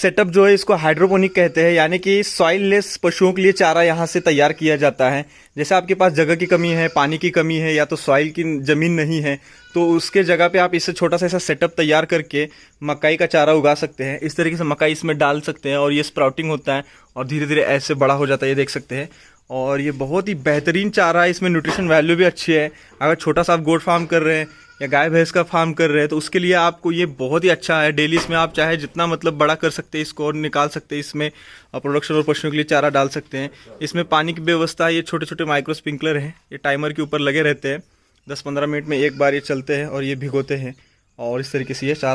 Setup जो है इसको हाइड्रोपोनिक कहते हैं, यानी कि सॉइल लेस पशुओं के लिए चारा यहाँ से तैयार किया जाता है। जैसे आपके पास जगह की कमी है, पानी की कमी है, या तो सॉइल की ज़मीन नहीं है, तो उसके जगह पे आप इससे छोटा सा ऐसा सेटअप तैयार करके मकई का चारा उगा सकते हैं। इस तरीके से मकई इसमें डाल सकते हैं और ये स्प्राउटिंग होता है और धीरे धीरे ऐसे बड़ा हो जाता है, ये देख सकते हैं। और ये बहुत ही बेहतरीन चारा है, इसमें न्यूट्रिशन वैल्यू भी अच्छी है। अगर छोटा सा आप गोट फार्म कर रहे हैं या गाय भैंस का फार्म कर रहे हैं तो उसके लिए आपको ये बहुत ही अच्छा है। डेली इसमें आप चाहे जितना मतलब बड़ा कर सकते हैं इसको और निकाल सकते हैं, इसमें प्रोडक्शन और पशुओं के लिए चारा डाल सकते हैं। इसमें पानी की व्यवस्था, ये छोटे छोटे माइक्रो स्प्रिंकलर हैं, ये टाइमर के ऊपर लगे रहते हैं। 10-15 मिनट में एक बार ये चलते हैं और ये भिगोते हैं और इस तरीके से ये चारा